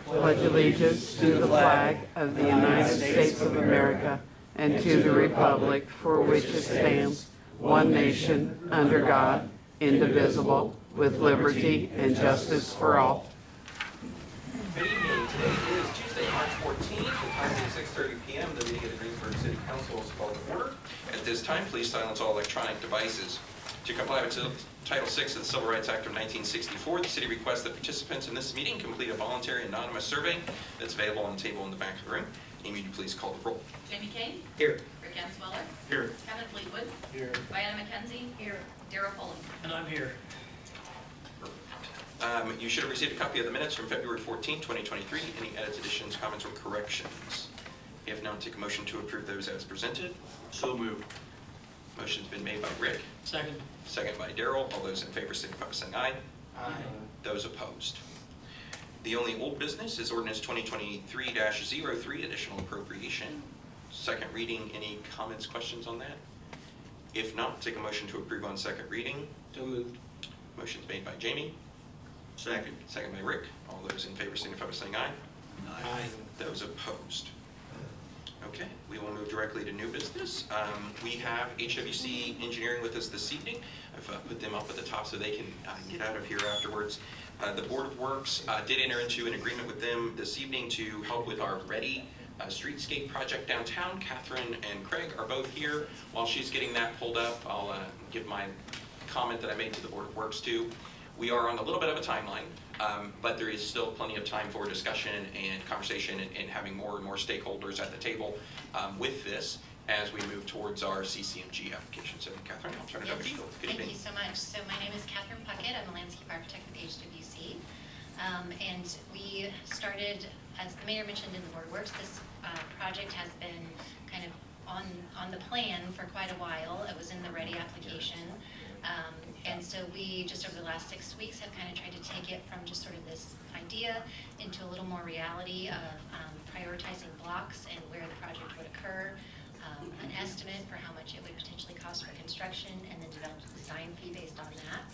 pledge allegiance to the flag of the United States of America and to the republic for which it stands, one nation, under God, indivisible, with liberty and justice for all. Good evening. Today is Tuesday, March 14th. The time is 6:30 p.m. The meeting of the Greensburg City Council is called to order. At this time, please silence all electronic devices. To comply with Title VI of the Civil Rights Act of 1964, the city requests that participants in this meeting complete a voluntary anonymous survey that's available on the table in the back of the room. Amy, would you please call the roll? Jamie Kane? Here. Rick Answeller? Here. Kevin Fleetwood? Here. Diana McKenzie? Here. Darrell Foley? And I'm here. You should have received a copy of the minutes from February 14, 2023. Any edits, additions, comments, or corrections? If none, take a motion to approve those as presented. So moved. Motion's been made by Rick. Second. Second by Darrell. All those in favor signify by saying aye. Aye. Those opposed. The only old business is Ordinance 2023-03, Additional Appropriation. Second reading. Any comments, questions on that? If not, take a motion to approve on second reading. So moved. Motion's made by Jamie. Second. Second by Rick. All those in favor signify by saying aye. Aye. Those opposed. Okay, we will move directly to new business. We have HWC Engineering with us this evening. I've put them up at the top so they can get out of here afterwards. The Board of Works did enter into an agreement with them this evening to help with our READI streetscape project downtown. Catherine and Craig are both here. While she's getting that pulled up, I'll give my comment that I made to the Board of Works too. We are on a little bit of a timeline, but there is still plenty of time for discussion and conversation and having more and more stakeholders at the table with this as we move towards our CCMG application. So Catherine, I'll turn it over to you. Good evening. Thank you so much. So my name is Catherine Puckett. I'm a landscape architect with HWC. And we started, as the mayor mentioned in the Board of Works, this project has been kind of on the plan for quite a while. It was in the READI application. And so we, just over the last 6 weeks, have kind of tried to take it from just sort of this idea into a little more reality of prioritizing blocks and where the project would occur, an estimate for how much it would potentially cost for construction, and then develop a design fee based on that,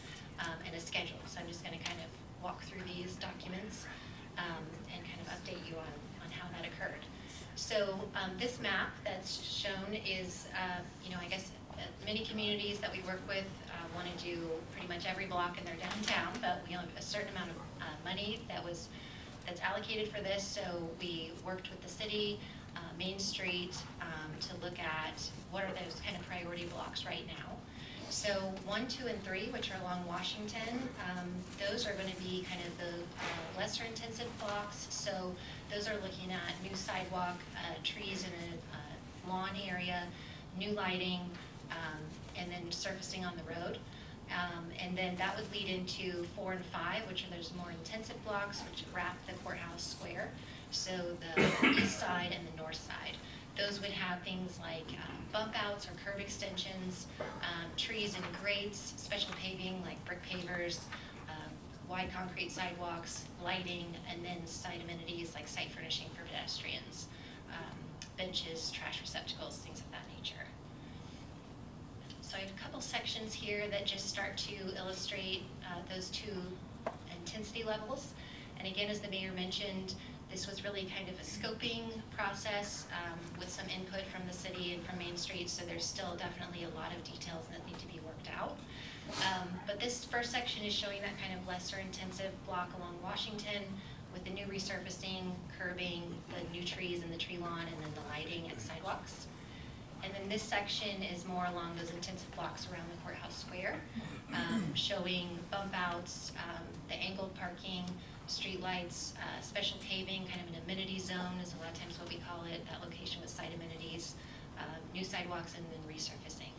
and a schedule. So I'm just going to kind of walk through these documents and kind of update you on how that occurred. So this map that's shown is, I guess many communities that we work with want to do pretty much every block in their downtown, but we have a certain amount of money that's allocated for this. So we worked with the city, Main Street, to look at what are those kind of priority blocks right now. So 1, 2, and 3, which are along Washington, those are going to be kind of the lesser intensive blocks. So those are looking at new sidewalk, trees in a lawn area, new lighting, and then surfacing on the road. And then that would lead into 4 and 5, which are those more intensive blocks, which wrap the courthouse square. So the east side and the north side. Those would have things like bump outs or curb extensions, trees and grates, special paving like brick pavers, wide concrete sidewalks, lighting, and then site amenities like site furnishing for pedestrians, benches, trash receptacles, things of that nature. So I have a couple sections here that just start to illustrate those two intensity levels. And again, as the mayor mentioned, this was really kind of a scoping process with some input from the city and from Main Street, so there's still definitely a lot of details that need to be worked out. But this first section is showing that kind of lesser intensive block along Washington with the new resurfacing, curbing, the new trees in the tree lawn, and then the lighting and sidewalks. And then this section is more along those intensive blocks around the courthouse square, showing bump outs, the angled parking, street lights, special paving, kind of an amenity zone is a lot of times what we call it, that location with site amenities, new sidewalks, and then resurfacing.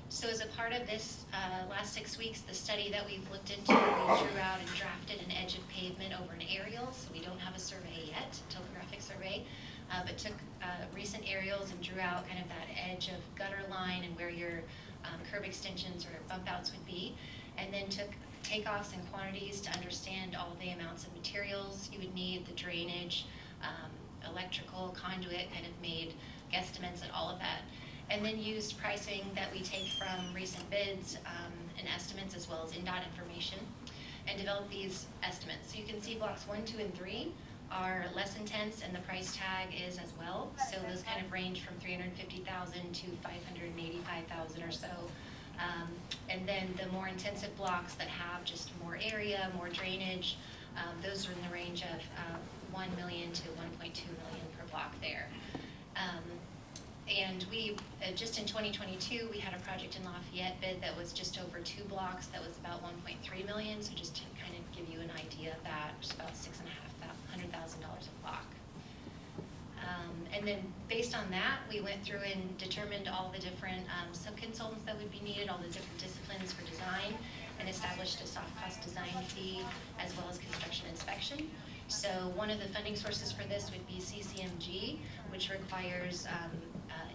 So as a part of this last 6 weeks, the study that we've looked into, we drew out and drafted an edge of pavement over an aerial, so we don't have a survey yet, topographic survey, but took recent aerials and drew out kind of that edge of gutter line and where your curb extensions or bump outs would be, and then took takeoffs and quantities to understand all the amounts of materials you would need, the drainage, electrical, conduit, kind of made guesstimates at all of that. And then used pricing that we take from recent bids and estimates, as well as INDOT information, and develop these estimates. So you can see blocks 1, 2, and 3 are less intense, and the price tag is as well. So those kind of range from $350,000 to $585,000 or so. And then the more intensive blocks that have just more area, more drainage, those are in the range of $1 million to $1.2 million per block there. And we, just in 2022, we had a project in Lafayette bid that was just over 2 blocks that was about $1.3 million. So just to kind of give you an idea of that, it's about $650,000 a block. And then based on that, we went through and determined all the different sub-consultants that would be needed, all the different disciplines for design, and established a soft cost design fee as well as construction inspection. So one of the funding sources for this would be CCMG, which requires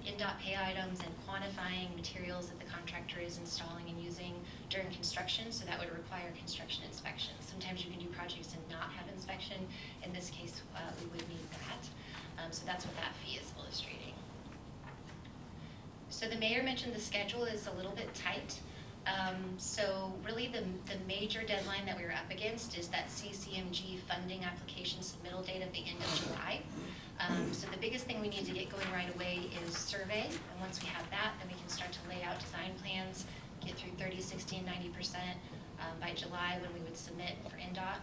NDOT pay items and quantifying materials that the contractor is installing and using during construction. So that would require construction inspection. Sometimes you can do projects and not have inspection. In this case, we would need that. So that's what that fee is illustrating. So the mayor mentioned the schedule is a little bit tight. So really the major deadline that we were up against is that CCMG funding application submittal date of the end of July. So the biggest thing we need to get going right away is survey. And once we have that, then we can start to lay out design plans, get through 30, 60, and 90% by July when we would submit for NDOT.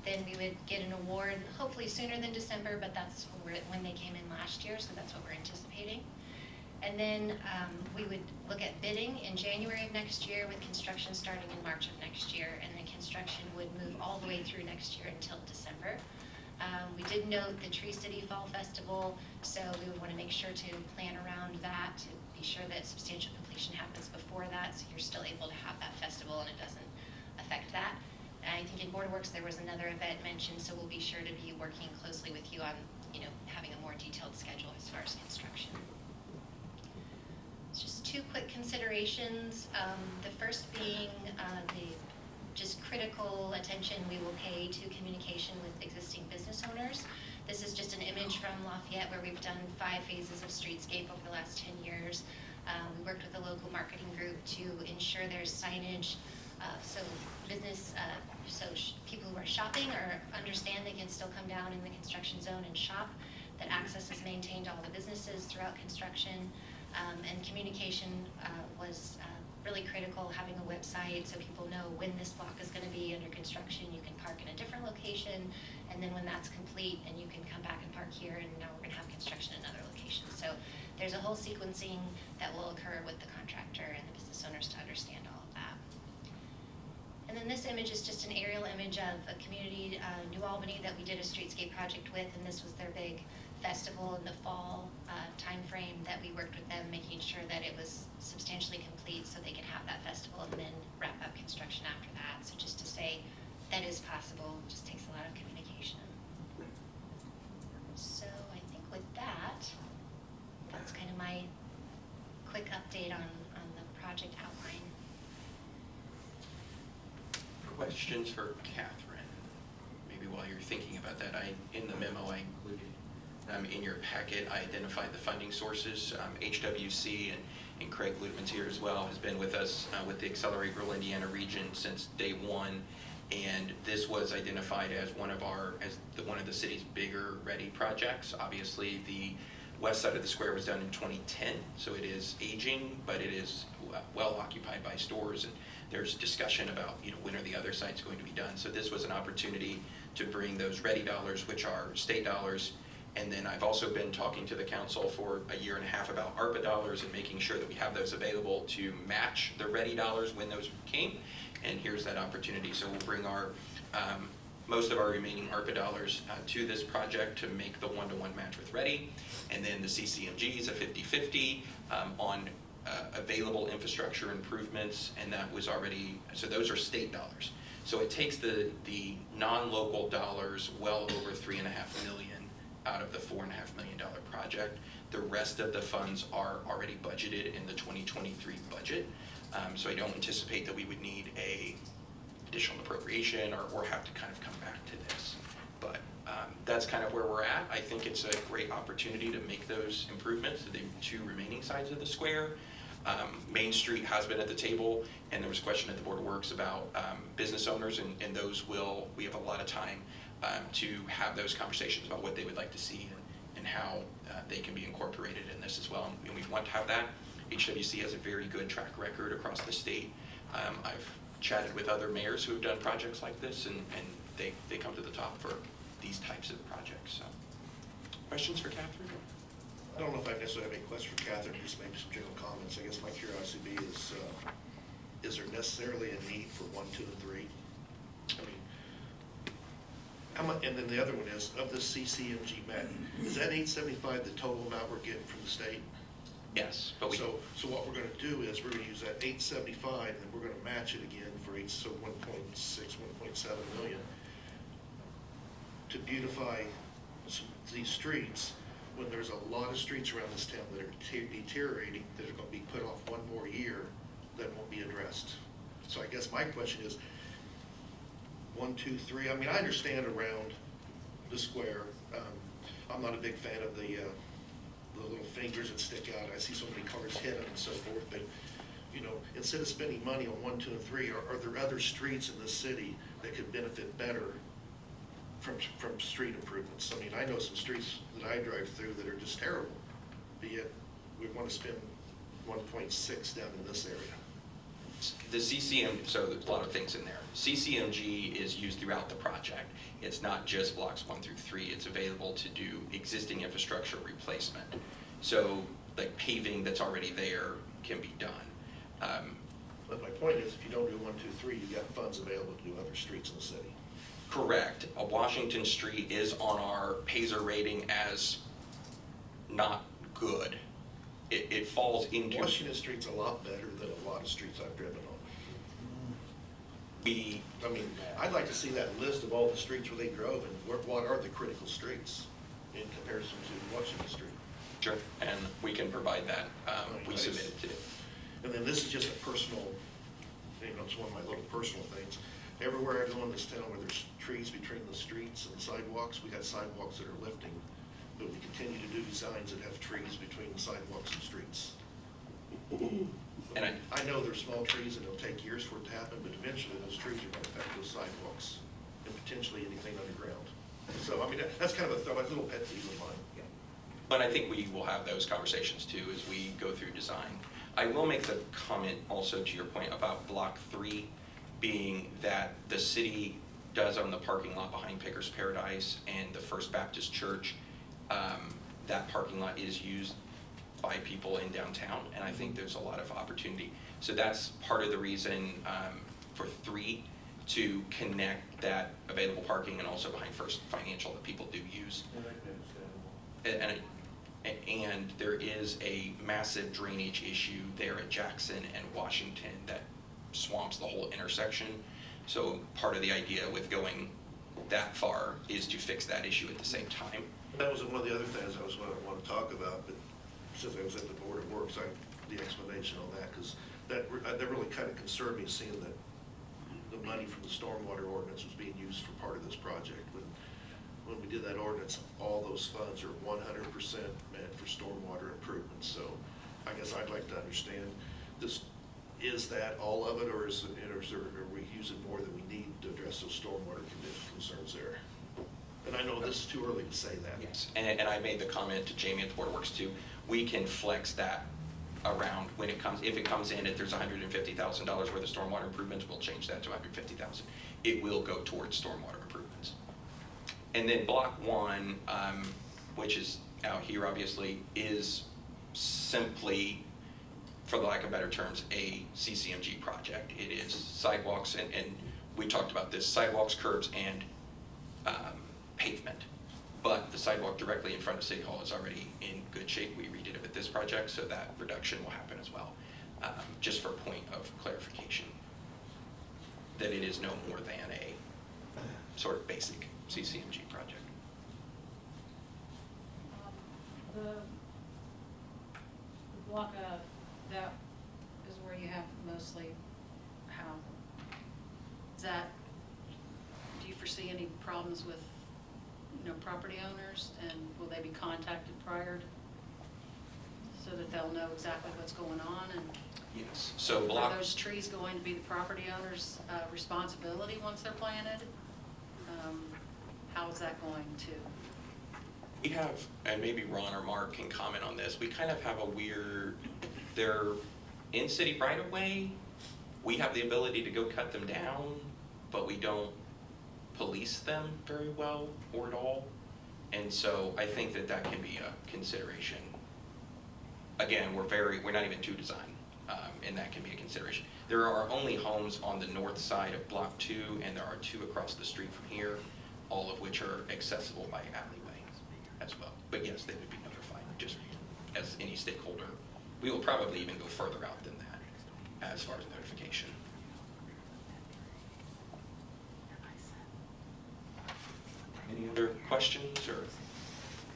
Then we would get an award, hopefully sooner than December, but that's when they came in last year, so that's what we're anticipating. And then we would look at bidding in January of next year with construction starting in March of next year, and then construction would move all the way through next year until December. We did note the Tree City Fall Festival, so we would want to make sure to plan around that to be sure that substantial completion happens before that, so you're still able to have that festival and it doesn't affect that. I think in Board Works there was another event mentioned, so we'll be sure to be working closely with you on, having a more detailed schedule as far as construction. Just 2 quick considerations. The first being the just critical attention we will pay to communication with existing business owners. This is just an image from Lafayette where we've done 5 phases of streetscape over the last 10 years. We worked with a local marketing group to ensure there's signage so business, people who are shopping or understand they can still come down in the construction zone and shop, that access is maintained to all the businesses throughout construction. And communication was really critical, having a website so people know when this block is going to be under construction. You can park in a different location, and then when that's complete, and you can come back and park here, and now we're going to have construction in another location. So there's a whole sequencing that will occur with the contractor and the business owners to understand all of that. And then this image is just an aerial image of a community, New Albany, that we did a streetscape project with, and this was their big festival in the fall time frame that we worked with them, making sure that it was substantially complete so they could have that festival and then wrap up construction after that. So just to say that is possible, it just takes a lot of communication. So I think with that, that's kind of my quick update on the project outline. Questions for Catherine? Maybe while you're thinking about that, in the memo I included in your packet, I identified the funding sources. HWC and Craig Ludeman's here as well, has been with us with the Accelerate Rural Indiana region since day one, and this was identified as one of the city's bigger READI projects. Obviously, the west side of the square was done in 2010, so it is aging, but it is well occupied by stores, and there's discussion about when are the other sites going to be done. So this was an opportunity to bring those READI dollars, which are state dollars. And then I've also been talking to the council for a year and a half about ARPA dollars and making sure that we have those available to match the READI dollars when those came. And here's that opportunity. So we'll bring our most of our remaining ARPA dollars to this project to make the one-to-one match with READI. And then the CCMG is a 50-50 on available infrastructure improvements, and that was already, so those are state dollars. So it takes the non-local dollars well over $3.5 million out of the $4.5 million project. The rest of the funds are already budgeted in the 2023 budget. So I don't anticipate that we would need a additional appropriation or have to kind of come back to this. But that's kind of where we're at. I think it's a great opportunity to make those improvements to the 2 remaining sides of the square. Main Street has been at the table, and there was a question at the Board of Works about business owners, and those we have a lot of time to have those conversations about what they would like to see and how they can be incorporated in this as well. And we want to have that. HWC has a very good track record across the state. I've chatted with other mayors who have done projects like this, and they come to the top for these types of projects. So, questions for Catherine? I don't know if I necessarily have any questions for Catherine, just maybe some general comments. I guess my curiosity is there necessarily a need for 1, 2, and 3? I mean, how much, and then the other one is, of the CCMG match, is that $875 the total amount we're getting from the state? Yes, but we. So what we're gonna do is, we're gonna use that $875, and we're gonna match it again for 1.6, 1.7 million to beautify these streets, when there's a lot of streets around this town that are deteriorating, that are gonna be put off one more year, that won't be addressed. So I guess my question is, 1, 2, 3, I mean, I understand around the square, I'm not a big fan of the little fingers that stick out. I see so many cars hit them and so forth, but, you know, instead of spending money on 1, 2, and 3, are there other streets in the city that could benefit better from street improvements? I mean, I know some streets that I drive through that are just terrible, but yet we want to spend 1.6 down in this area. The CCM, so there's a lot of things in there. CCMG is used throughout the project. It's not just blocks 1 through 3. It's available to do existing infrastructure replacement. So like paving that's already there can be done. But my point is, if you don't do 1, 2, 3, you got funds available to do other streets in the city. Correct. Washington Street is on our PASER rating as not good. It falls into. Washington Street's a lot better than a lot of streets I've driven on. I mean, I'd like to see that list of all the streets where they drove and what are the critical streets in comparison to Washington Street. Sure, and we can provide that. We submitted to. And then this is just a personal, you know, it's one of my little personal things. Everywhere I go in this town where there's trees between the streets and sidewalks, we got sidewalks that are lifting, but we continue to do designs that have trees between the sidewalks and streets. And I know they're small trees and it'll take years for it to happen, but eventually those trees are going to affect those sidewalks and potentially anything underground. So, I mean, that's kind of a little pet peeve of mine. But I think we will have those conversations too as we go through design. I will make the comment also to your point about Block 3 being that the city does own the parking lot behind Picker's Paradise and the First Baptist Church. That parking lot is used by people in downtown, and I think there's a lot of opportunity. So that's part of the reason for 3 to connect that available parking and also behind First Financial that people do use. And there is a massive drainage issue there at Jackson and Washington that swamps the whole intersection. So part of the idea with going that far is to fix that issue at the same time. That was one of the other things I was going to want to talk about, but since I was at the Board of Works, the explanation on that, because that really kind of concerned me, seeing that the money from the stormwater ordinance was being used for part of this project. When we did that ordinance, all those funds are 100% meant for stormwater improvements. So I guess I'd like to understand this. Is that all of it, or are we using more than we need to address those stormwater concerns there? And I know this is too early to say that. Yes, and I made the comment to Jamie at the Board of Works too. We can flex that around when it comes. If it comes in, if there's $150,000 worth of stormwater improvements, we'll change that to $150,000. It will go towards stormwater improvements. And then Block 1, which is out here obviously, is simply, for the lack of better terms, a CCMG project. It is sidewalks, and we talked about this, sidewalks, curbs, and pavement. But the sidewalk directly in front of City Hall is already in good shape. We redid it with this project, so that reduction will happen as well. Just for point of clarification, that it is no more than a sort of basic CCMG project. The block of, that is where you have mostly housing. Is that, do you foresee any problems with, you know, property owners, and will they be contacted prior to so that they'll know exactly what's going on? And Yes, so are block, those trees going to be the property owner's responsibility once they're planted? How is that going to? we have, and maybe Ron or Mark can comment on this, we kind of have a weird, they're in city right of way. We have the ability to go cut them down, but we don't police them very well or at all. And so I think that that can be a consideration. Again, we're not even to design, and that can be a consideration. There are only homes on the north side of Block 2, and there are 2 across the street from here, all of which are accessible by alleyway as well. But yes, they would be notified, just as any stakeholder. We will probably even go further out than that as far as notification. Any other questions, or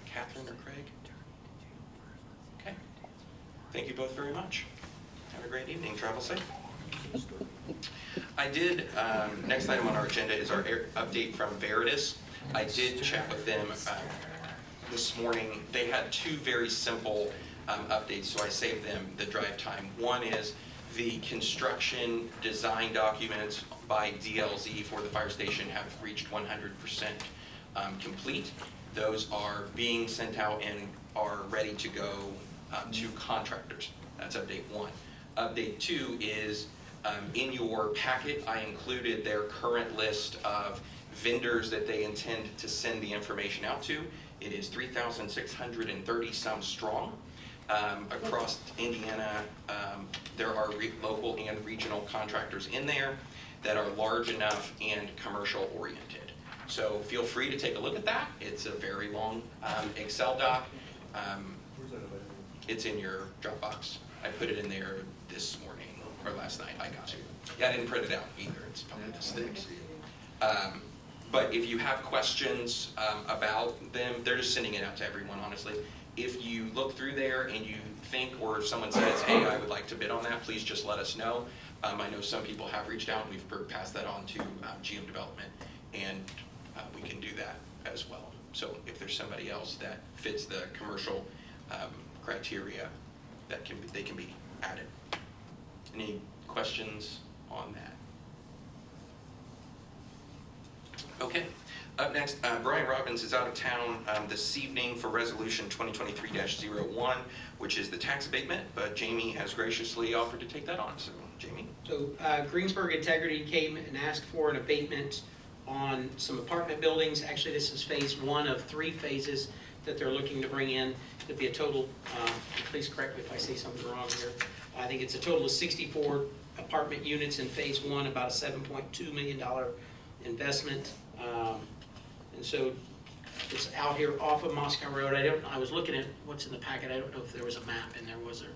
Catherine or Craig? Okay. Thank you both very much. Have a great evening. Travel safe. I did, next item on our agenda is our update from Veritas. I did chat with them this morning. They had 2 very simple updates, so I saved them the drive time. One is the construction design documents by DLZ for the fire station have reached 100% complete. Those are being sent out and are ready to go to contractors. That's update 1. Update 2 is in your packet, I included their current list of vendors that they intend to send the information out to. It is 3,630 some strong. Across Indiana, there are local and regional contractors in there that are large enough and commercial oriented. So feel free to take a look at that. It's a very long Excel doc. It's in your Dropbox. I put it in there this morning, or last night, I got it. Yeah, I didn't print it out either, it's probably this thick. But if you have questions about them, they're just sending it out to everyone, honestly. If you look through there and you think, or if someone says, hey, I would like to bid on that, please just let us know. I know some people have reached out, and we've passed that on to GM Development, and we can do that as well. So if there's somebody else that fits the commercial criteria, they can be added. Any questions on that? Okay. Up next, Brian Robbins is out of town this evening for Resolution 2023-01, which is the tax abatement, but Jamie has graciously offered to take that on. So, Jamie. So Greensburg Integrity came and asked for an abatement on some apartment buildings. Actually, this is phase 1 of 3 phases that they're looking to bring in. It'll be a total, please correct me if I say something wrong here. I think it's a total of 64 apartment units in phase 1, about a $7.2 million investment. And so it's out here off of Moscow Road. I was looking at what's in the packet. I don't know if there was a map in there, was there?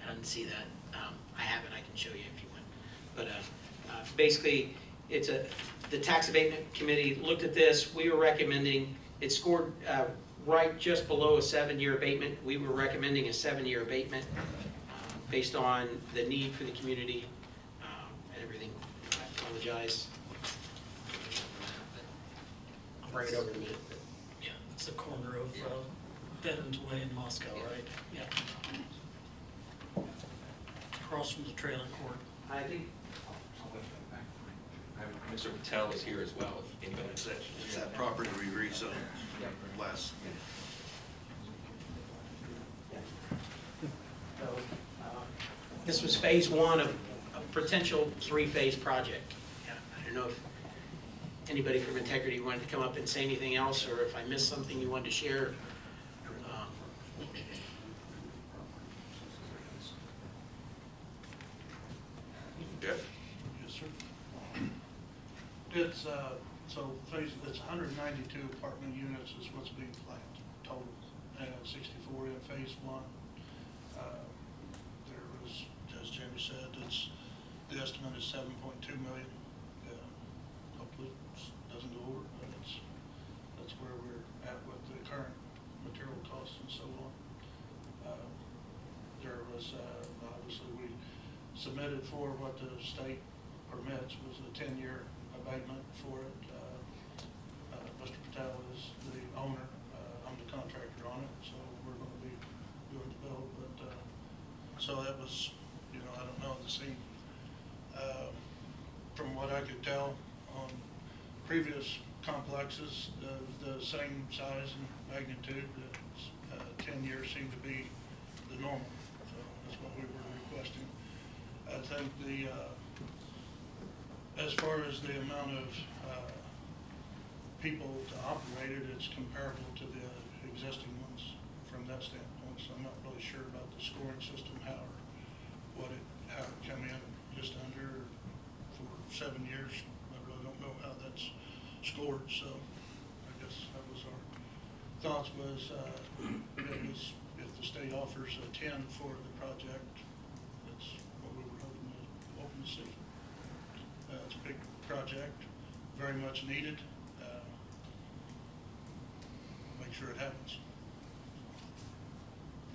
I didn't see that. I have it, I can show you if you want. But basically, it's the tax abatement committee looked at this. We were recommending, it scored right just below a 7-year abatement. We were recommending a 7-year abatement based on the need for the community and everything. I apologize. I'll bring it over in a minute. Yeah, it's the corner of Benton's Way in Moscow, right? Yeah. Across from the trailer court. I think Mr. Patel is here as well, if anybody. It's that property we rezoned last. so. This was phase 1 of a potential 3-phase project. Yeah, I don't know if anybody from Integrity wanted to come up and say anything else, or if I missed something you wanted to share. Jeff? Yes, sir. It's, it's 192 apartment units is what's being planned total, and 64 in phase 1. There was, as Jamie said, the estimate is 7.2 million. Hopefully it doesn't go over, but that's where we're at with the current material costs and so on. There was, obviously we submitted for what the state permits was a 10-year abatement for it. Mr. Patel is the owner. I'm the contractor on it, so we're going to be doing the build. But so that was, I don't know, the same, from what I could tell on previous complexes, the same size and magnitude, 10 years seemed to be the normal, so that's what we were requesting. I think as far as the amount of people to operate it, it's comparable to the existing ones from that standpoint, so I'm not really sure about the scoring system, how it come in just under for 7 years. I really don't know how that's scored, so I guess that was our thoughts was, if the state offers a 10 for the project, that's what we were hoping to see. It's a big project, very much needed. Make sure it happens.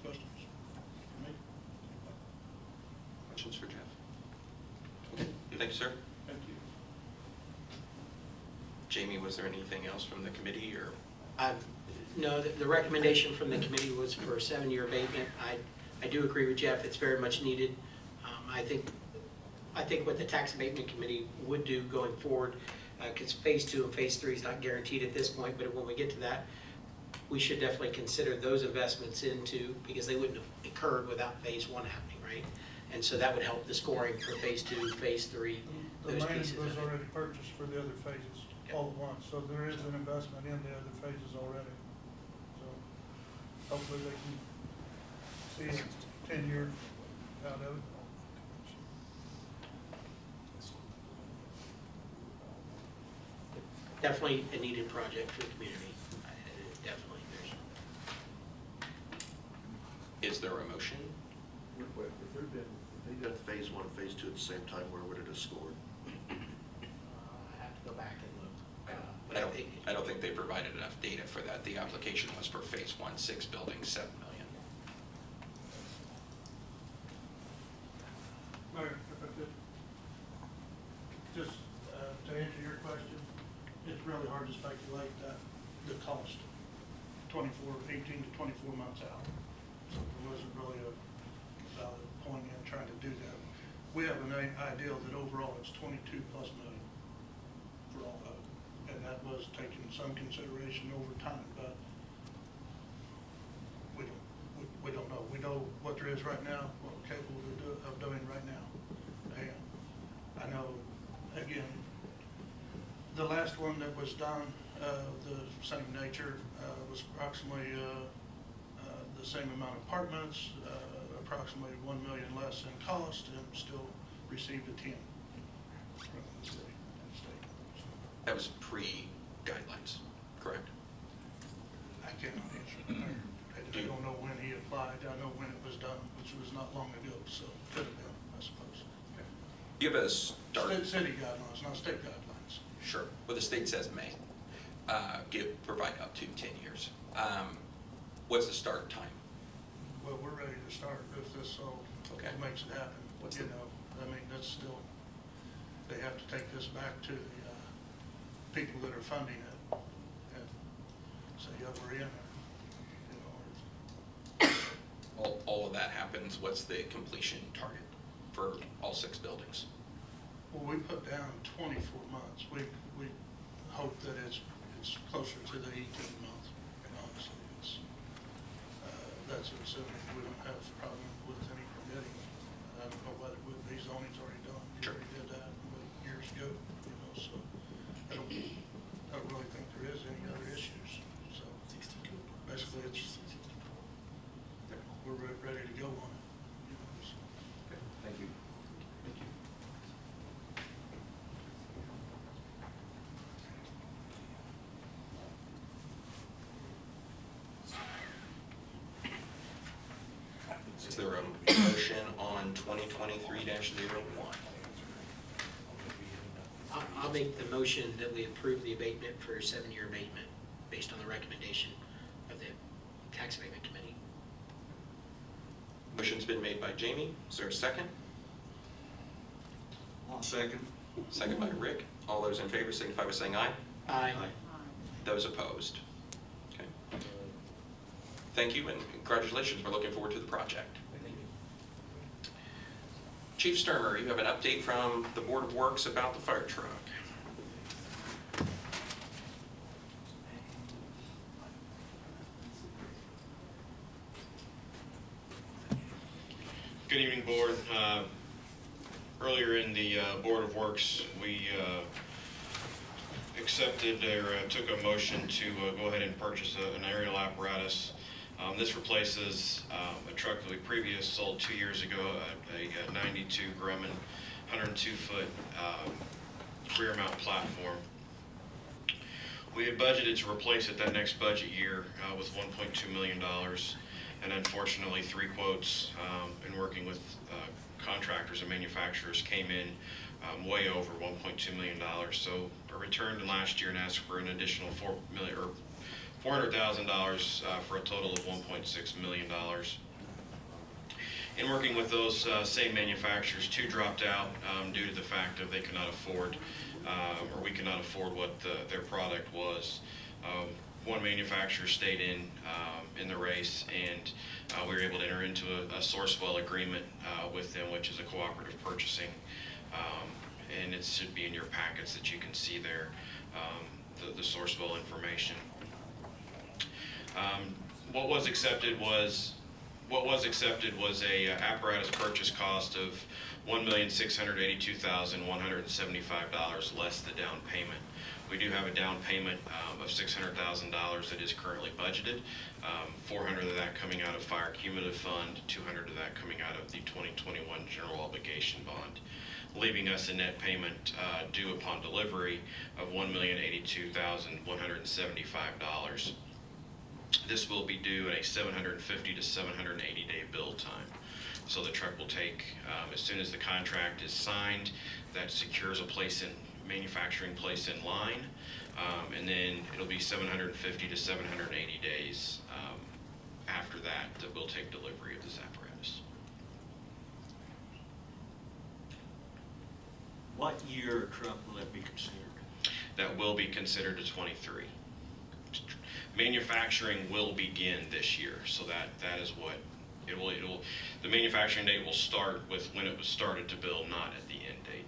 Questions for me? Questions for Jeff? Okay, thank you, sir. Thank you. Jamie, was there anything else from the committee, or? No, the recommendation from the committee was for a 7-year abatement. I do agree with Jeff, it's very much needed. I think what the tax abatement committee would do going forward, because phase 2 and phase 3 is not guaranteed at this point, but when we get to that, we should definitely consider those investments into, because they wouldn't have occurred without phase 1 happening, right? And so that would help the scoring for phase 2, phase 3, The those land pieces was of it. already purchased for the other phases all at once, so there is an investment in the other phases already. So hopefully they can see a 10-year out of it. Definitely a needed project for the community. Definitely. Is there a motion? If they did phase 1 and phase 2 at the same time, where would it have scored? I have to go back and look. But I don't think they provided enough data for that. The application was for phase 1, 6 buildings, 7 million. Mayor, if I could, just to answer your question, it's really hard to speculate that the cost, 18 to 24 months out. So there wasn't really a valid point in trying to do that. We have an idea that overall it's 22+ million for all of it. And that was taking some consideration over time, but we don't know. We know what there is right now, what we're capable of doing right now. And I know, again, the last one that was done, the same nature, was approximately the same amount of apartments, approximately $1 million less in cost, and still received a 10 from the city and state. That was pre-guidelines, correct? I cannot answer that. I don't know when he applied. I know when it was done, which was not long ago, so could have been, I suppose. You have a start. City guidelines, not state guidelines. Sure. Well, the state says may. Provide up to 10 years. What's the start time? Well, we're ready to start if this all makes it happen. What's You know, I mean, that's still, they have to take this back to the people that are funding it and say, yeah, we're in there. You know, All of that happens. What's the completion target for all 6 buildings? well, we put down 24 months. We hope that it's closer to the 18 month, and honestly, it's, that's assuming we don't have a problem with any permitting. I don't know what it would be, zoning's already done. We Sure. already did that years ago, you know, so I don't really think there is any other issues. So basically, we're ready to go on it, you know, so. Thank you. Thank you. Is there a motion on 2023-01? I'll make the motion that we approve the abatement for a 7-year abatement based on the recommendation of the tax abatement committee. Motion's been made by Jamie. Is there a second? Second. Second by Rick. All those in favor signify by saying aye. Aye. Those opposed? Okay. Thank you and congratulations. We're looking forward to the project. Chief Sturmer, you have an update from the Board of Works about the fire truck. Good evening, Board. Earlier in the Board of Works, we accepted or took a motion to go ahead and purchase an aerial apparatus. This replaces a truck that we previously sold 2 years ago, a 92 Grumman, 102-foot rear mount platform. We had budgeted to replace it that next budget year with $1.2 million. And unfortunately, 3 quotes in working with contractors and manufacturers came in way over $1.2 million. So I returned last year and asked for an additional $400,000 for a total of $1.6 million. In working with those same manufacturers, 2 dropped out due to the fact that they could not afford, or we could not afford what their product was. One manufacturer stayed in the race, and we were able to enter into a Sourcewell agreement with them, which is a cooperative purchasing, and it should be in your packets that you can see there, the Sourcewell information. What was accepted was a apparatus purchase cost of $1,682,175 less the down payment. We do have a down payment of $600,000 that is currently budgeted, 400 of that coming out of Fire Cumulative Fund, 200 of that coming out of the 2021 General Obligation Bond, leaving us a net payment due upon delivery of $1,082,175. This will be due at a 750 to 780 day build time. So the truck will take, as soon as the contract is signed, that secures a manufacturing place in line, and then it'll be 750 to 780 days after that we'll take delivery of this apparatus. What year truck will that be considered? That will be considered a 23. Manufacturing will begin this year, so that is what it will. The manufacturing date will start with when it was started to build, not at the end date.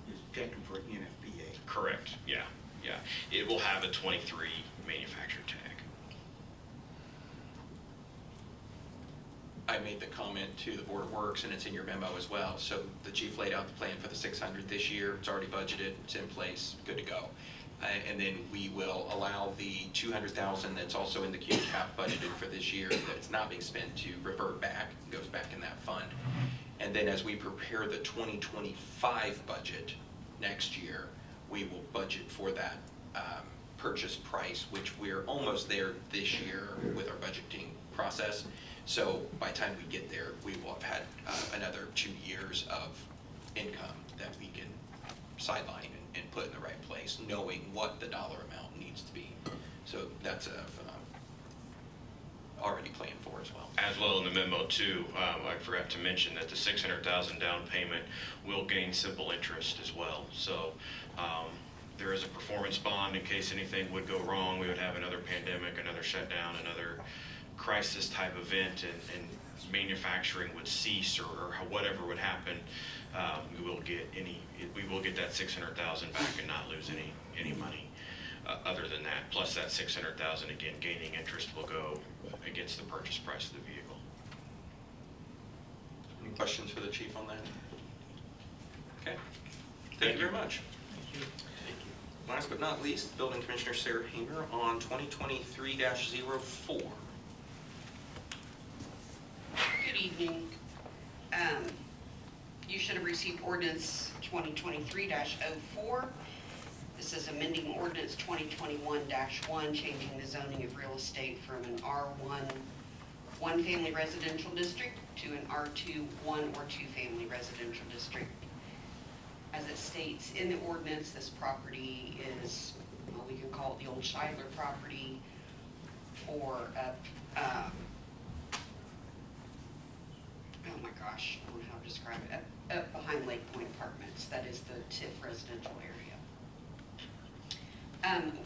It's checking for NFPA. Correct. Yeah. It will have a 23 manufacturer tag. I made the comment to the Board of Works, and it's in your memo as well. So the chief laid out the plan for the 600 this year. It's already budgeted. It's in place. Good to go. And then we will allow the 200,000 that's also in the Q cap budgeted for this year that it's not being spent to revert back, goes back in that fund. And then as we prepare the 2025 budget next year, we will budget for that purchase price, which we're almost there this year with our budgeting process. So by the time we get there, we will have had another 2 years of income that we can sideline and put in the right place, knowing what the dollar amount needs to be. So that's already planned for as well. As well in the memo too, I forgot to mention that the $600,000 down payment will gain simple interest as well. So there is a performance bond in case anything would go wrong. We would have another pandemic, another shutdown, another crisis type event, and manufacturing would cease or whatever would happen. We will get that $600,000 back and not lose any money other than that. Plus that $600,000 again, gaining interest will go against the purchase price of the vehicle. Any questions for the chief on that? Okay. Thank you very much. Thank you. Last but not least, Building Commissioner Sarah Hamer on 2023-04. Good evening. You should have received ordinance 2023-04. This is amending ordinance 2021-1, changing the zoning of real estate from an R1 one-family residential district to an R2 one or two family residential district. As it states in the ordinance, this property is, well, we can call it the old Scheidler property, or oh my gosh, I don't know how to describe it, up behind Lake Point Apartments. That is the TIF residential area.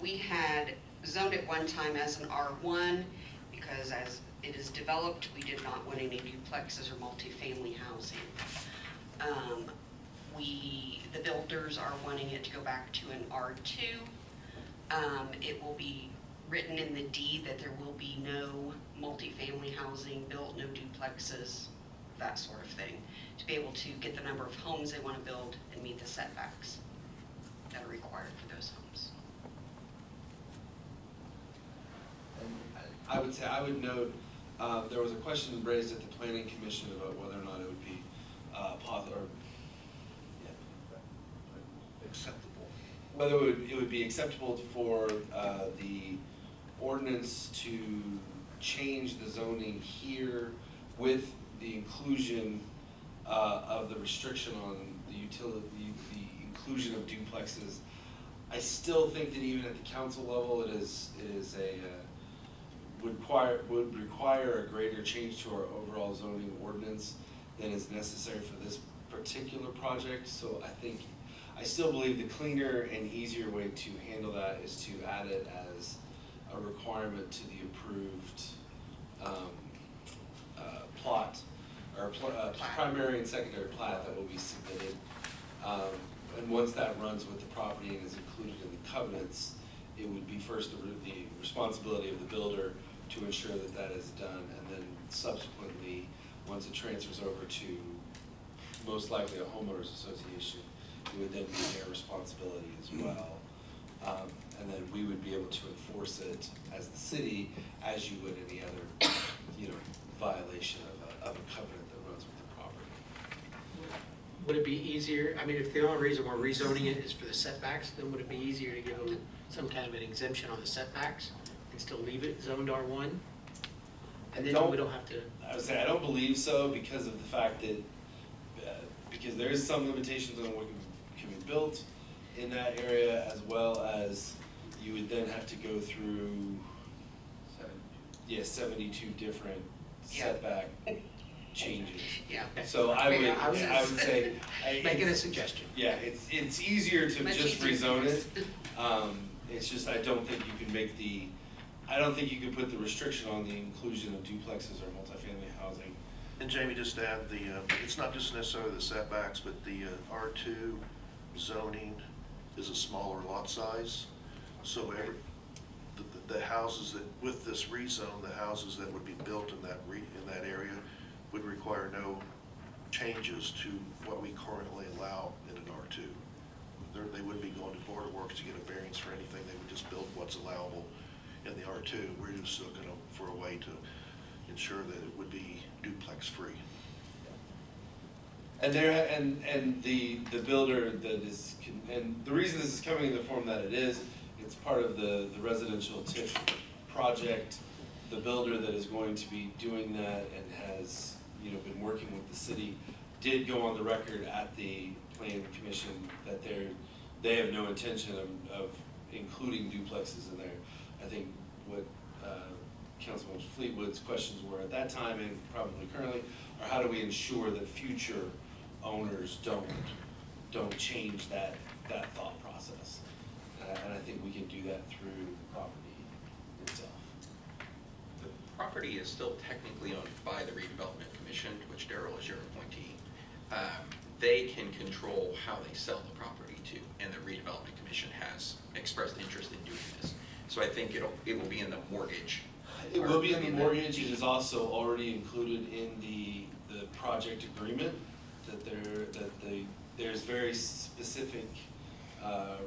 We had zoned it one time as an R1 because as it is developed, we did not want any duplexes or multifamily housing. The builders are wanting it to go back to an R2. It will be written in the deed that there will be no multifamily housing built, no duplexes, that sort of thing, to be able to get the number of homes they want to build and meet the setbacks that are required for those homes. I would say, I would note, there was a question raised at the planning commission about whether or not it would be Acceptable. whether it would be acceptable for the ordinance to change the zoning here with the inclusion of the restriction on the the inclusion of duplexes. I still think that even at the council level, it is a would require a greater change to our overall zoning ordinance than is necessary for this particular project. So I still believe the cleaner and easier way to handle that is to add it as a requirement to the approved plot, or primary and secondary plat that will be submitted. And once that runs with the property and is included in the covenants, it would be first the responsibility of the builder to ensure that that is done, and then subsequently, once it transfers over to most likely a homeowners association, it would then be their responsibility as well. And then we would be able to enforce it as the city, as you would any other, violation of a covenant that runs with the property. Would it be easier, I mean, if the only reason we're rezoning it is for the setbacks, then would it be easier to give them some kind of an exemption on the setbacks and still leave it zoned R1? And then we don't have to. I would say I don't believe so, because of the fact that, because there is some limitations on what can be built in that area, as well as you would then have to go through 72 different setback changes. Yeah. So I would say. Making a suggestion. Yeah, it's easier to just rezone it. It's just, I don't think you can put the restriction on the inclusion of duplexes or multifamily housing. And Jamie, just to add, it's not just necessarily the setbacks, but the R2 zoning is a smaller lot size. So the houses that, with this rezone, the houses that would be built in that area would require no changes to what we currently allow in an R2. They wouldn't be going to Board of Works to get a variance for anything. They would just build what's allowable in the R2. We're just looking for a way to ensure that it would be duplex free. And the builder that is, and the reason this is coming in the form that it is, it's part of the residential TIF project. The builder that is going to be doing that and has, been working with the city, did go on the record at the planning commission that they have no intention of including duplexes in there. I think what Councilman Fleetwood's questions were at that time, and probably currently, are how do we ensure that future owners don't change that thought process. And I think we can do that through the property itself. The property is still technically owned by the redevelopment commission, which Daryl is your appointee. They can control how they sell the property too, and the redevelopment commission has expressed interest in doing this. So I think it will be in the mortgage. It will be in the mortgage. It is also already included in the project agreement that there's very specific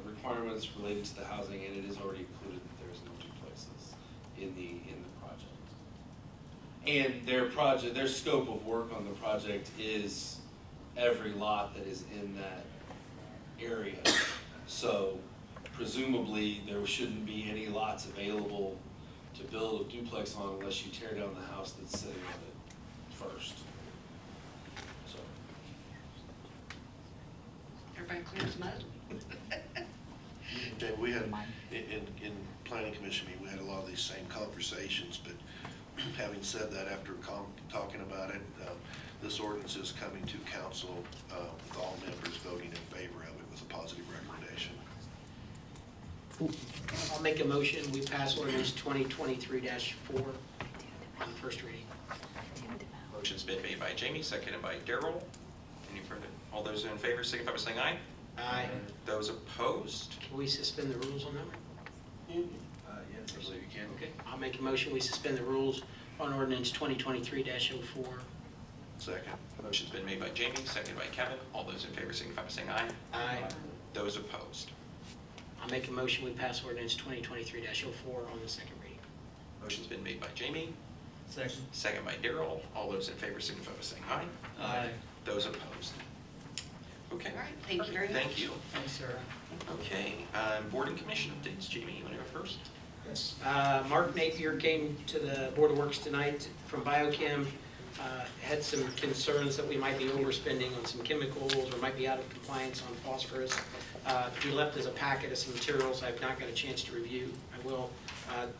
requirements related to the housing, and it is already included that there is no duplexes in the project. And their scope of work on the project is every lot that is in that area. So presumably there shouldn't be any lots available to build a duplex on unless you tear down the house that's sitting on it first. So. Everybody clear as mud? Jamie, we had, in planning commission meeting, we had a lot of these same conversations, but having said that, after talking about it, this ordinance is coming to council with all members voting in favor of it with a positive recommendation. I'll make a motion, we pass ordinance 2023-4 on first reading. Motion's been made by Jamie, seconded by Daryl. Any further All those in favor signify by saying aye. Aye. Those opposed? Can we suspend the rules on that one? Yes, I believe you can. Okay, I'll make a motion, we suspend the rules on ordinance 2023-04. Second. Motion's been made by Jamie, seconded by Kevin. All those in favor signify by saying aye. Aye. Those opposed? I'll make a motion, we pass ordinance 2023-04 on the second reading. Motion's been made by Jamie, Second. seconded by Daryl. All those in favor signify by saying aye. Aye. Those opposed? Okay, All right, thank you very much. thank you. Thanks, Sarah. Okay, board and commission updates. Jamie, you want to go first? Yes. Mark Napier came to the Board of Works tonight from Biochem, had some concerns that we might be overspending on some chemicals or might be out of compliance on phosphorus. He left us a packet of some materials I've not got a chance to review. I will.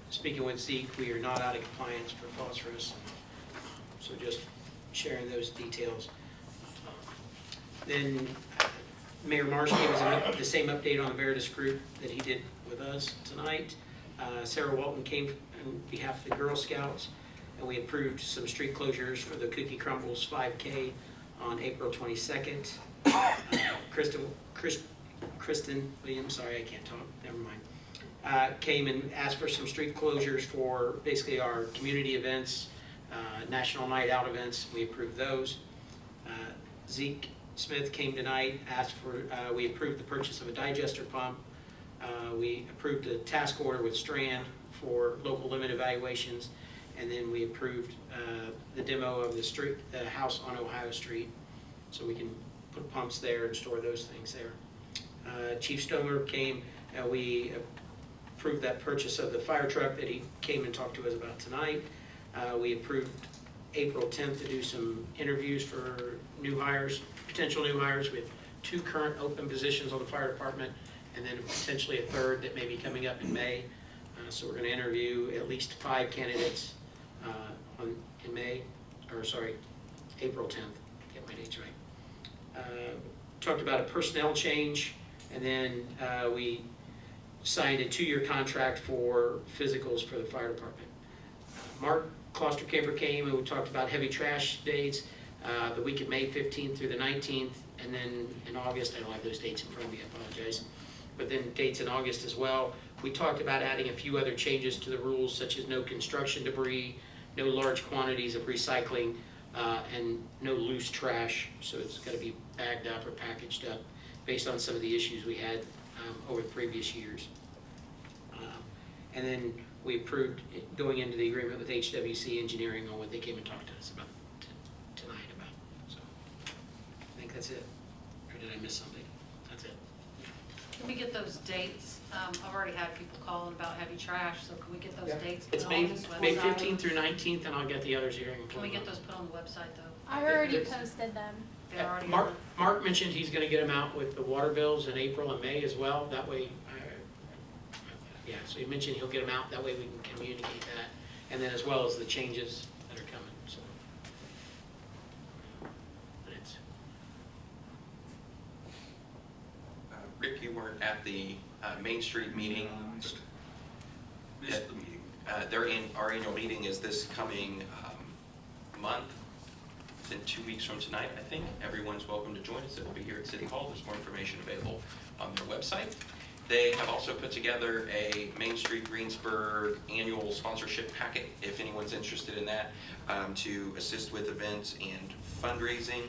Speaking with Zeke, we are not out of compliance for phosphorus, so just sharing those details. Then Mayor Marsh gave us the same update on the Veritas group that he did with us tonight. Sarah Walton came on behalf of the Girl Scouts, and we approved some street closures for the Cookie Crumbles 5K on April 22nd. Kristen Williams, sorry, I can't talk, never mind, came and asked for some street closures for basically our community events, National Night Out events. We approved those. Zeke Smith came tonight, asked for, we approved the purchase of a digester pump. We approved a task order with Strand for local limit evaluations, and then we approved the demo of the house on Ohio Street, so we can put pumps there and store those things there. Chief Stoner came, and we approved that purchase of the fire truck that he came and talked to us about tonight. We approved April 10th to do some interviews for new hires, potential new hires. We have 2 current open positions on the fire department, and then potentially a 3rd that may be coming up in May. So we're going to interview at least 5 candidates in May, or sorry, April 10th. Get my dates right. Talked about a personnel change, and then we signed a 2-year contract for physicals for the fire department. Mark Klosterkamper came and we talked about heavy trash dates, the week of May 15th through the 19th, and then in August, I don't have those dates in front of me, I apologize, but then dates in August as well. We talked about adding a few other changes to the rules, such as no construction debris, no large quantities of recycling, and no loose trash, so it's got to be bagged up or packaged up based on some of the issues we had over the previous years. And then we approved going into the agreement with HWC Engineering on what they came and talked to us about tonight about. So I think that's it. Or did I miss something? That's it. Can we get those dates? I've already had people calling about heavy trash, so can we get those dates put It's on May this website? 15th through 19th, and I'll get the others here. Can we get those put on the website, though? I already Yes. posted them. They're already Mark mentioned he's going to get them out with the water bills in April and May as well. That way, yeah, so he mentioned he'll get them out. That way we can communicate that. And then as well as the changes that are coming, so. But it's, Rick, you weren't at the Main Street meeting. Missed the meeting. Our annual meeting is this coming month. It's in 2 weeks from tonight, I think. Everyone's welcome to join us. It will be here at City Hall. There's more information available on their website. They have also put together a Main Street Greensburg annual sponsorship packet, if anyone's interested in that, to assist with events and fundraising.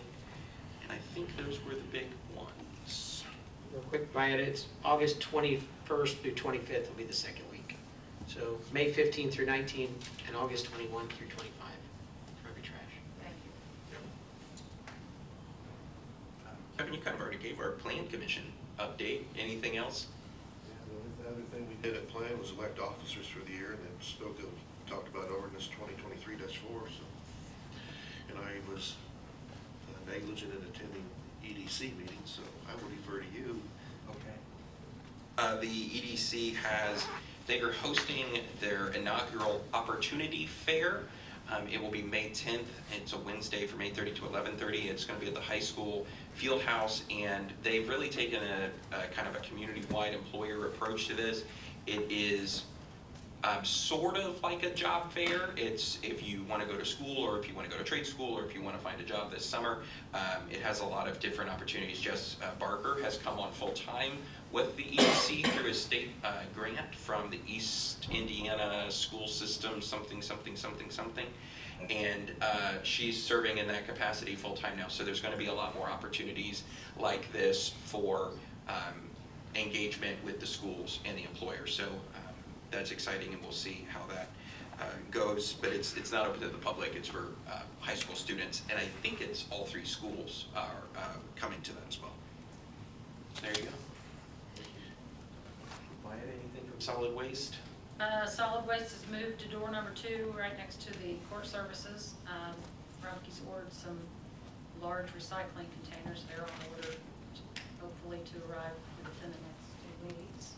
And I think those were the big ones. real quick by it, it's August 21st through 25th will be the second week. So May 15th through 19th and August 21 through 25 for heavy trash. Thank you. Kevin, you kind of already gave our plan commission update. Anything else? The other thing we did at plan was elect officers for the year, and then talked about ordinance 2023-4, so. And I was negligent in attending EDC meetings, so I will defer to you. Okay. The EDC they are hosting their inaugural Opportunity Fair. It will be May 10th. It's a Wednesday from 8:30 to 11:30. It's going to be at the high school field house, and they've really taken a kind of a community-wide employer approach to this. It is sort of like a job fair. It's if you want to go to school, or if you want to go to trade school, or if you want to find a job this summer. It has a lot of different opportunities. Jess Barker has come on full-time with the EDC through a state grant from the East Indiana School System, something. And she's serving in that capacity full-time now. So there's going to be a lot more opportunities like this for engagement with the schools and the employers. So that's exciting, and we'll see how that goes. But it's not open to the public. It's for high school students, and I think it's all 3 schools are coming to that as well. There you go. Wyatt, anything from solid waste? Solid waste is moved to door number 2, right next to the court services. Rumpke's ordered some large recycling containers. They're on order, hopefully to arrive within the next 2 weeks.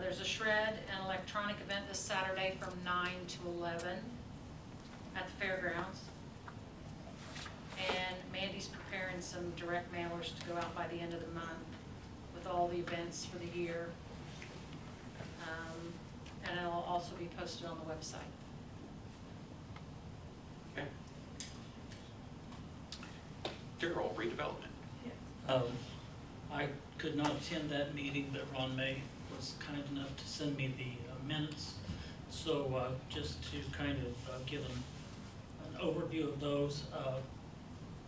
There's a shred and electronic event this Saturday from 9 to 11 at the fairgrounds. And Mandy's preparing some direct mailers to go out by the end of the month with all the events for the year. And it'll also be posted on the website. Okay. Darrell, redevelopment. I could not attend that meeting, but Ron May was kind enough to send me the minutes. So just to kind of give an overview of those,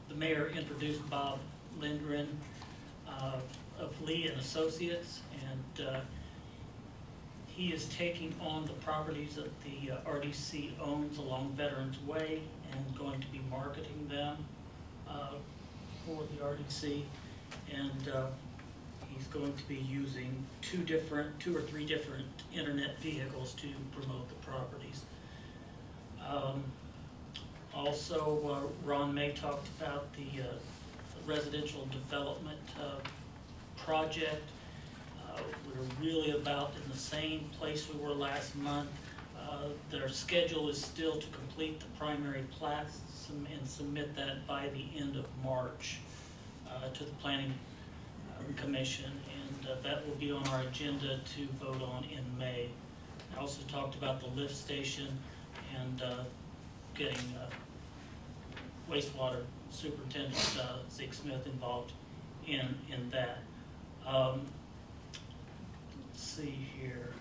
the mayor introduced Bob Lindgren of Lee and Associates, and he is taking on the properties that the RDC owns along Veterans Way and going to be marketing them for the RDC. And he's going to be using 2 or 3 different internet vehicles to promote the properties. Also, Ron May talked about the residential development project. We're really about in the same place we were last month. Their schedule is still to complete the primary plats and submit that by the end of March to the Planning Commission, and that will be on our agenda to vote on in May. I also talked about the lift station and getting wastewater superintendent Zeke Smith involved in that. Let's see here.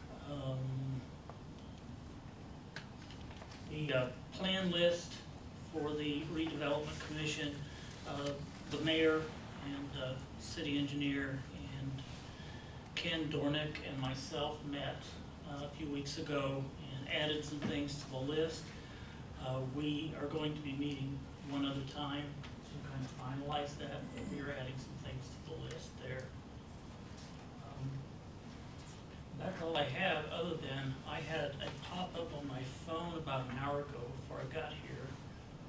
The plan list for the redevelopment commission, the mayor and city engineer and Ken Dornick and myself met a few weeks ago and added some things to the list. We are going to be meeting one other time to kind of finalize that, but we are adding some things to the list there. That's all I have, other than I had a pop-up on my phone about an hour ago before I got here.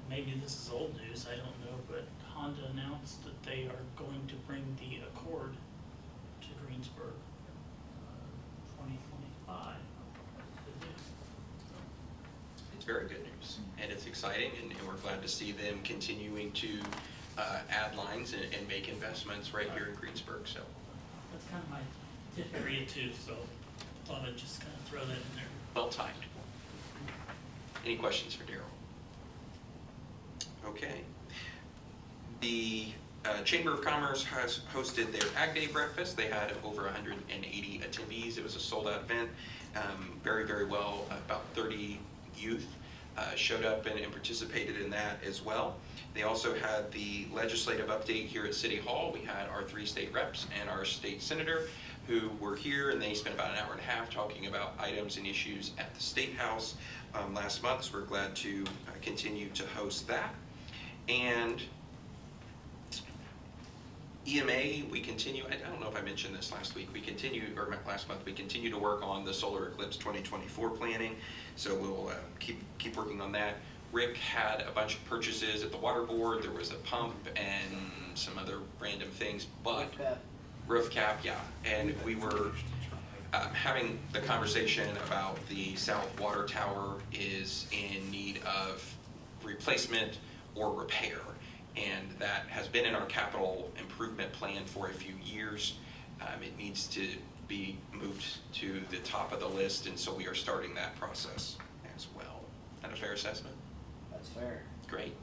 Maybe this is old news, I don't know, but Honda announced that they are going to bring the Accord to Greensburg 2025. It's very good news, and it's exciting, and we're glad to see them continuing to add lines and make investments right here in Greensburg. So that's kind of my tip area too, so I thought I'd just kind of throw that in there. well timed. Any questions for Darrell? Okay. The Chamber of Commerce has hosted their Ag Day breakfast. They had over 180 attendees. It was a sold-out event. Very, very well. About 30 youth showed up and participated in that as well. They also had the legislative update here at City Hall. We had our 3 state reps and our state senator who were here, and they spent about an hour and a half talking about items and issues at the State House last month. So we're glad to continue to host that. And EMA, we continue, I don't know if I mentioned this last week, last month, we continue to work on the Solar Eclipse 2024 planning, so we'll keep working on that. Rick had a bunch of purchases at the water board. There was a pump and some other random things, but roof cap, yeah. And we were having the conversation about the South Water Tower is in need of replacement or repair. And that has been in our capital improvement plan for a few years. It needs to be moved to the top of the list, and so we are starting that process as well. That a fair assessment? That's fair. Great.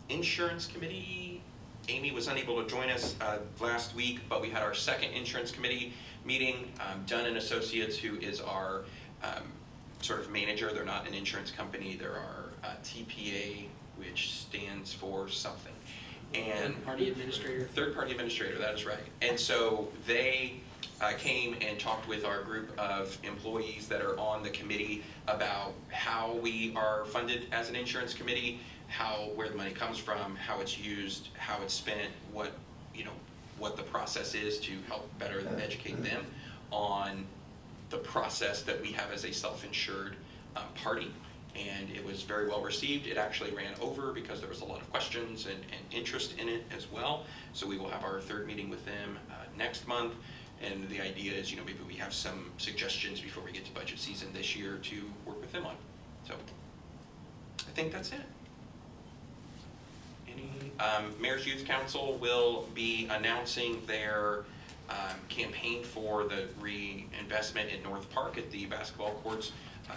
Insurance committee, Amy was unable to join us last week, but we had our second insurance committee meeting. Dunn and Associates, who is our sort of manager, they're not an insurance company, they're our TPA, which stands for something. And Third-party administrator. Third-party administrator, that is right. And so they came and talked with our group of employees that are on the committee about how we are funded as an insurance committee, where the money comes from, how it's used, how it's spent, what the process is to help better educate them on the process that we have as a self-insured party. And it was very well received. It actually ran over because there was a lot of questions and interest in it as well. So we will have our third meeting with them next month. And the idea is, maybe we have some suggestions before we get to budget season this year to work with them on. So I think that's it. Mayor's Youth Council will be announcing their campaign for the reinvestment in North Park at the basketball courts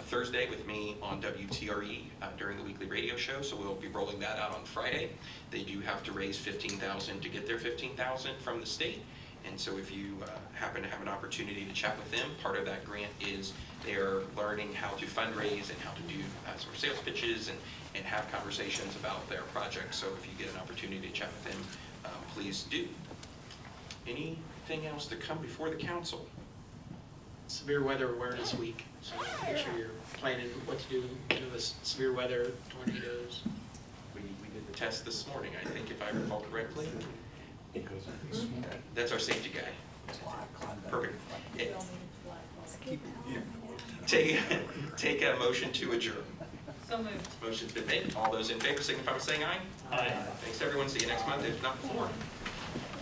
Thursday with me on WTRE during the weekly radio show. So we'll be rolling that out on Friday. They do have to raise $15,000 to get their $15,000 from the state. And so if you happen to have an opportunity to chat with them, part of that grant is they're learning how to fundraise and how to do sort of sales pitches and have conversations about their projects. So if you get an opportunity to chat with them, please do. Anything else to come before the council? Severe Weather Awareness Week, so make sure you're planning what to do with severe weather, tornadoes. We did the test this morning, I think, if I recall correctly. That's our safety guy. Perfect. Take a motion to adjourn. So moved. Motion's been made. All those in favor signify by saying aye. Aye. Thanks, everyone. See you next month, if not before.